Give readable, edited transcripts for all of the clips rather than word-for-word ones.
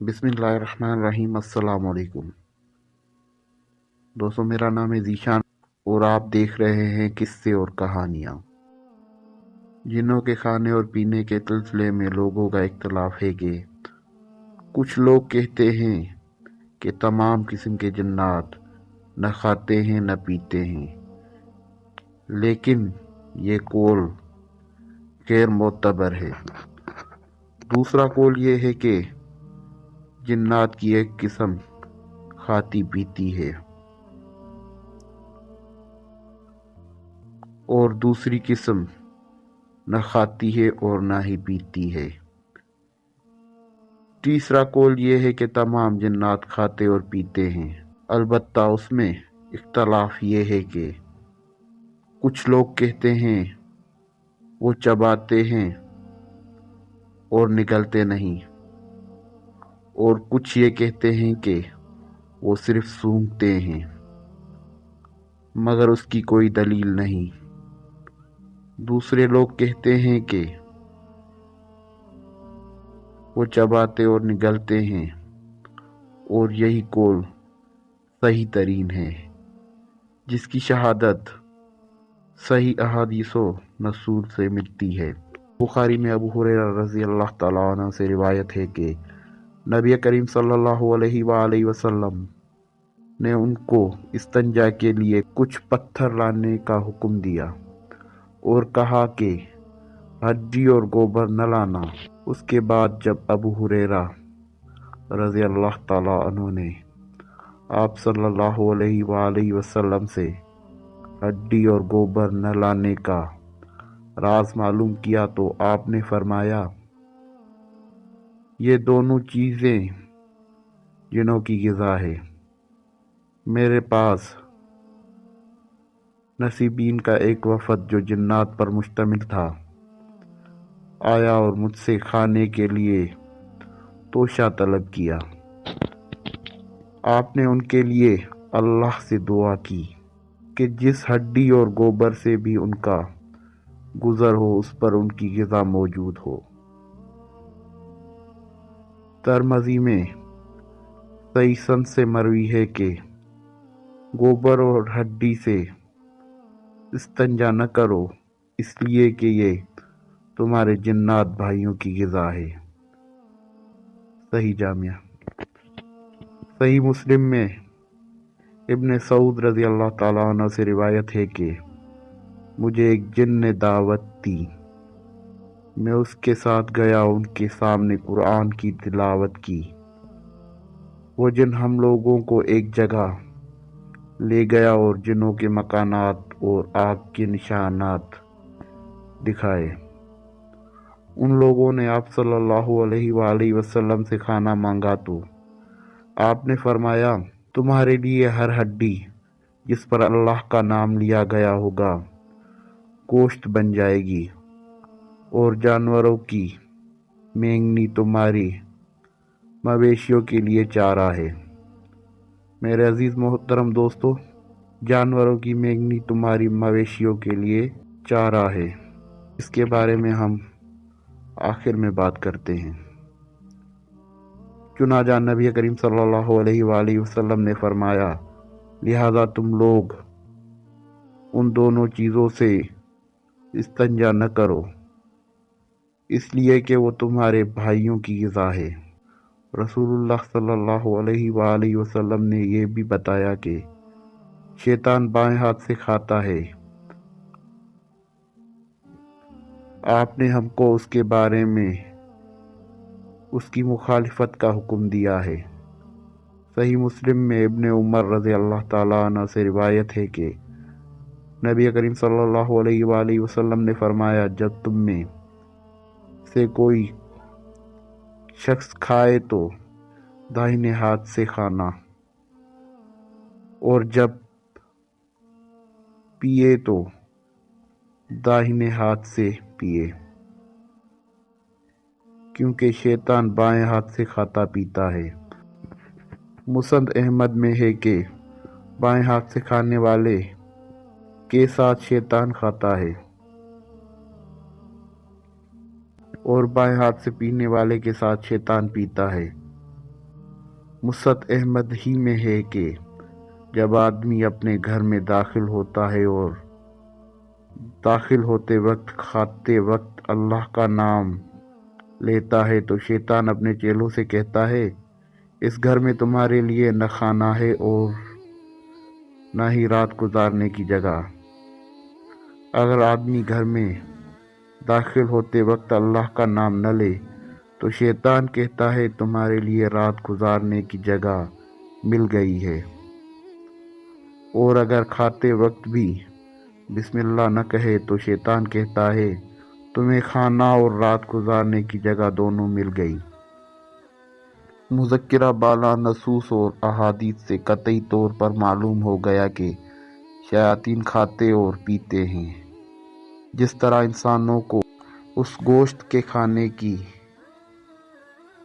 बिस्मिल्लाहिर्रहमानिर्रहीम। अस्सलाम वालेकुम दोस्तों, मेरा नाम है ज़ीशान और आप देख रहे हैं किस्से और कहानियाँ। जिन्नों के खाने और पीने के सिलसिले में लोगों का इख्तलाफ है कि कुछ लोग कहते हैं कि तमाम किस्म के जन्नात न खाते हैं न पीते हैं, लेकिन ये कौल गैर मोतबर है। दूसरा कौल ये है कि जिन्नात की एक किस्म खाती पीती है और दूसरी किस्म न खाती है और न ही पीती है। तीसरा कौल ये है कि तमाम जिन्नात खाते और पीते हैं, अलबत्ता उसमें इख्तलाफ ये है कि कुछ लोग कहते हैं वो चबाते हैं और निगलते नहीं, और कुछ ये कहते हैं कि वो सिर्फ सूंघते हैं, मगर उसकी कोई दलील नहीं। दूसरे लोग कहते हैं कि वो चबाते और निगलते हैं, और यही कौल सही तरीन है, जिसकी शहादत सही अहादीस व नसूल से मिलती है। बुखारी में अबू हुरैरा रज़ी अल्लाह तआला अन्हु से रिवायत है कि नबी करीम सल्लल्लाहु अलैहि वसल्लम ने उनको इस्तंजा के लिए कुछ पत्थर लाने का हुक्म दिया और कहा कि हड्डी और गोबर न लाना। उसके बाद जब अबू हुरैरा रज़ी अल्लाह तआला अन्हु ने आप सल्लल्लाहु अलैहि वसल्लम से हड्डी और गोबर न लाने का राज मालूम किया तो आपने फरमाया, ये दोनों चीज़ें जिन्हों की ग़िज़ा है। मेरे पास नसीबीन का एक वफ़द जो जिन्नात पर मुश्तमिल था आया और मुझसे खाने के लिए तोशा तलब किया। आपने उनके लिए अल्लाह से दुआ की कि जिस हड्डी और गोबर से भी उनका गुज़र हो उस पर उनकी ग़िज़ा मौजूद हो। तिरमिज़ी में सही सनद से मरवी है कि गोबर और हड्डी से इस्तंजा न करो, इसलिए कि ये तुम्हारे जिन्नात भाइयों की ग़िज़ा है। सही जामिया। सही मुस्लिम में इब्न सऊद रज़ी अल्लाह तआला अन्हु से रिवायत है कि मुझे एक जिन ने दावत दी, मैं उसके साथ गया, उनके सामने कुरान की तिलावत की। वो जिन हम लोगों को एक जगह ले गया और जिनों के मकानात और आग के निशानात दिखाए। उन लोगों ने आप सल्लल्लाहु अलैहि वसल्लम से खाना मांगा तो आपने फरमाया, तुम्हारे लिए हर हड्डी जिस पर अल्लाह का नाम लिया गया होगा गोश्त बन जाएगी, और जानवरों की मेंगनी तुम्हारी मवेशियों के लिए चारा है। मेरे अजीज़ मोहतरम दोस्तों, जानवरों की मेंगनी तुम्हारी मवेशियों के लिए चारा है। इसके बारे में हम आखिर में बात करते हैं। चुनांचे नबी करीम सल्लल्लाहु अलैहि वसल्लम ने फरमाया, लिहाजा तुम लोग उन दोनों चीज़ों से इस्तंजा न करो, इसलिए कि वो तुम्हारे भाइयों की ग़िज़ा है। रसूलुल्लाह सल्लल्लाहु अलैहि वसल्लम ने यह भी बताया कि शैतान बाएं हाथ से खाता है। आपने हमको उसके बारे में उसकी मुखालिफत का हुक्म दिया है। सही मुस्लिम में इब्न उमर रज़ी अल्लाह तआला अन्हु से रिवायत है कि नबी करीम सल्लल्लाहु अलैहि वसल्लम ने फरमाया, जब तुम में से कोई शख्स खाए तो दाहिने हाथ से खाना, और जब पिए तो दाहिने हाथ से पिए, क्योंकि शैतान बाएं हाथ से खाता पीता है। मुसनद अहमद में है कि बाएं हाथ से खाने वाले के साथ शैतान खाता है और बाएं हाथ से पीने वाले के साथ शैतान पीता है। مسد احمد ہی میں ہے کہ جب آدمی اپنے گھر میں داخل ہوتا ہے اور داخل ہوتے وقت کھاتے وقت اللہ کا نام لیتا ہے تو شیطان اپنے چیلوں سے کہتا ہے اس گھر میں تمہارے لیے نہ کھانا ہے اور نہ ہی رات گزارنے کی جگہ۔ اگر آدمی گھر میں داخل ہوتے وقت اللہ کا نام نہ لے تو شیطان کہتا ہے تمہارے لیے رات گزارنے کی جگہ مل گئی ہے، اور اگر کھاتے وقت بھی بسم اللہ نہ کہے تو شیطان کہتا ہے تمہیں کھانا اور رات گزارنے کی جگہ دونوں مل گئی۔ مذکرہ بالا نصوص اور احادیث سے قطعی طور پر معلوم ہو گیا کہ شیاطین کھاتے اور پیتے ہیں، جس طرح انسانوں کو اس گوشت کے کھانے کی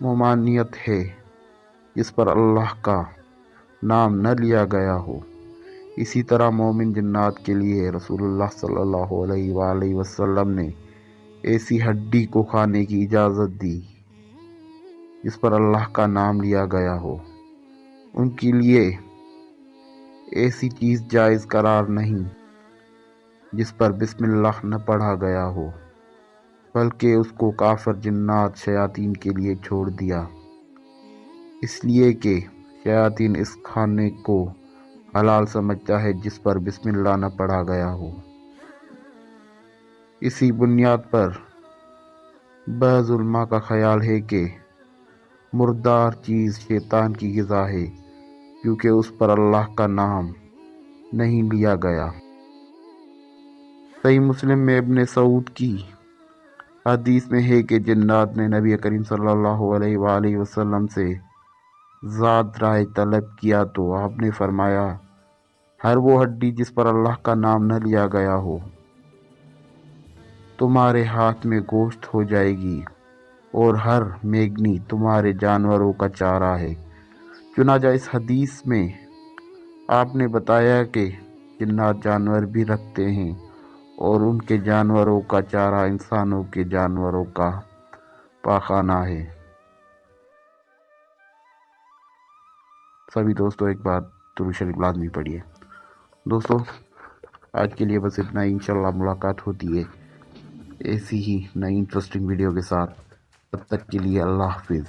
ممانعت ہے جس پر اللہ کا نام نہ لیا گیا ہو، اسی طرح مومن جنات کے لیے رسول اللہ صلی اللہ علیہ وآلہ وسلم نے ایسی ہڈی کو کھانے کی اجازت دی جس پر اللہ کا نام لیا گیا ہو۔ ان کے لیے ایسی چیز جائز قرار نہیں جس پر بسم اللہ نہ پڑھا گیا ہو، بلکہ اس کو کافر جنات شیاطین کے لیے چھوڑ دیا، اس لیے کہ شیاطین اس کھانے کو حلال سمجھتا ہے جس پر بسم اللہ نہ پڑھا گیا ہو۔ اسی بنیاد پر بعض علماء کا خیال ہے کہ مردار چیز شیطان کی غذا ہے کیونکہ اس پر اللہ کا نام نہیں لیا گیا۔ صحیح مسلم میں ابن سعود کی حدیث میں ہے کہ جنات نے نبی کریم صلی اللہ علیہ وآلہ وسلم سے ذات رائے طلب کیا تو آپ نے فرمایا ہر وہ ہڈی جس پر اللہ کا نام نہ لیا گیا ہو تمہارے ہاتھ میں گوشت ہو جائے گی، اور ہر میگنی تمہارے جانوروں کا چارہ ہے۔ چنانچہ اس حدیث میں آپ نے بتایا کہ جنات جانور بھی رکھتے ہیں اور ان کے جانوروں کا چارہ انسانوں کے جانوروں کا پاخانہ ہے۔ سبھی دوستوں ایک بار درود شریف لازمی پڑھیے۔ دوستوں آج کے لیے بس اتنا ہی، انشاءاللہ ملاقات ہوتی ہے ایسی ہی نئی انٹرسٹنگ ویڈیو کے ساتھ۔ تب تک کے لیے اللہ حافظ۔